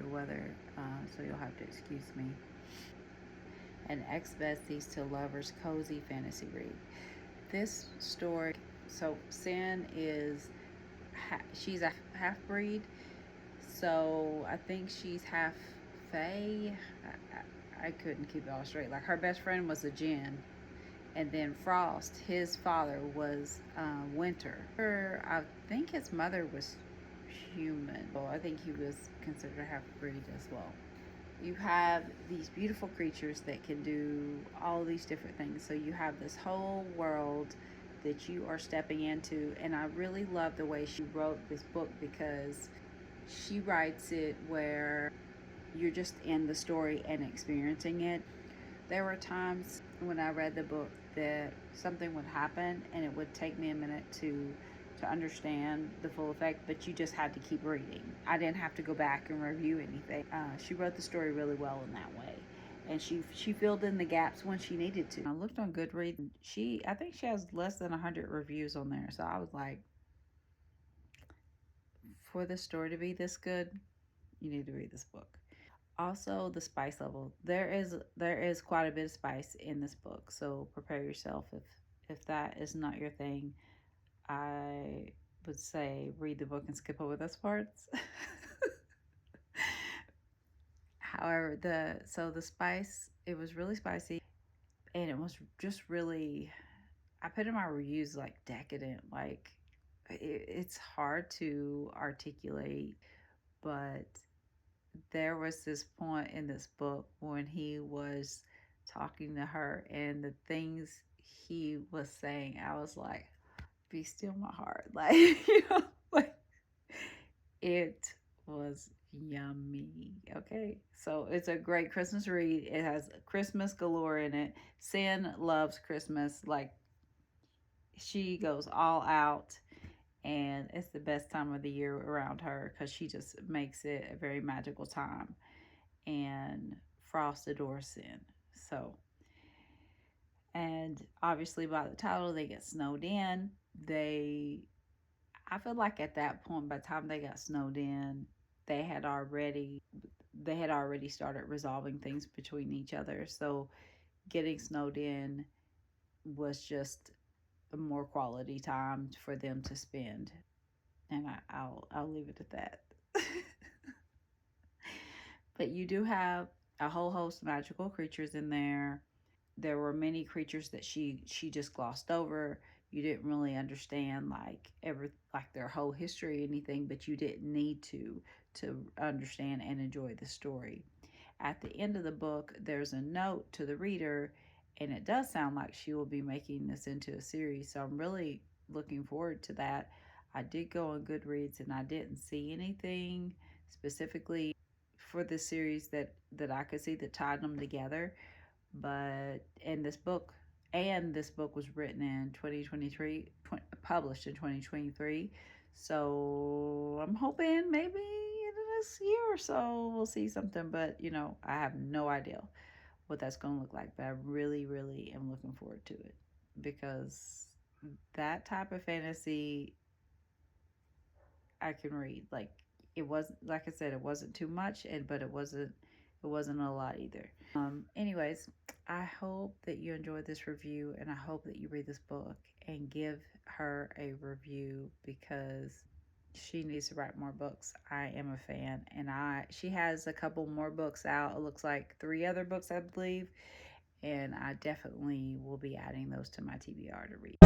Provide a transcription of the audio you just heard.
under weather, so you'll have to excuse me. An ex-besties to lovers cozy fantasy read. This story, so Sin is, she's a half breed, so I think she's half Fae. I couldn't keep it all straight. Like her best friend was a Jinn, and then Frost, his father was Winter. I think his mother was human. Well, I think he was considered a half breed as well. You have these beautiful creatures that can do all these different things. So you have this whole world that you are stepping into, and I really love the way she wrote this book because she writes it where you're just in the story and experiencing it. There were times when I read the book that something would happen and it would take me a minute to understand the full effect, but you just had to keep reading. I didn't have to go back and review anything. She wrote the story really well in that way, and she filled in the gaps when she needed to. I looked on Goodreads. I think she has less than 100 reviews on there. So I was like, for this story to be this good, you need to read this book. Also, the spice level. There is quite a bit of spice in this book, so prepare yourself if that is not your thing. I would say read the book and skip over those parts. However, the spice, it was really spicy, and it was just really, I put in my reviews like decadent. Like it's hard to articulate, but there was this point in this book when he was talking to her, and the things he was saying, I was like, be still my heart. Like, like it was yummy. Okay. So it's a great Christmas read. It has Christmas galore in it. Sin loves Christmas. Like, she goes all out, and it's the best time of the year around her because she just makes it a very magical time. And Frost adores Sin. So, and obviously by the title, they get snowed in. I feel like at that point, by the time they got snowed in, they had already they had already started resolving things between each other. So getting snowed in was just a more quality time for them to spend. And I'll leave it at that. But you do have a whole host of magical creatures in there. There were many creatures that she just glossed over. You didn't really understand like their whole history or anything, but you didn't need to understand and enjoy the story. At the end of the book, there's a note to the reader, and it does sound like she will be making this into a series. So I'm really looking forward to that. I did go on Goodreads and I didn't see anything specifically for this series that I could see that tied them together. But in this book, and this book was written in 2023, published in 2023. So I'm hoping maybe in this year or so we'll see something. But I have no idea what that's going to look like. But I really, really am looking forward to it because that type of fantasy I can read. Like, it wasn't, like I said, it wasn't too much, but it wasn't a lot either. Anyways, I hope that you enjoyed this review, and I hope that you read this book and give her a review because she needs to write more books. I am a fan, and she has a couple more books out. It looks like 3 other books, I believe, and I definitely will be adding those to my TBR to read.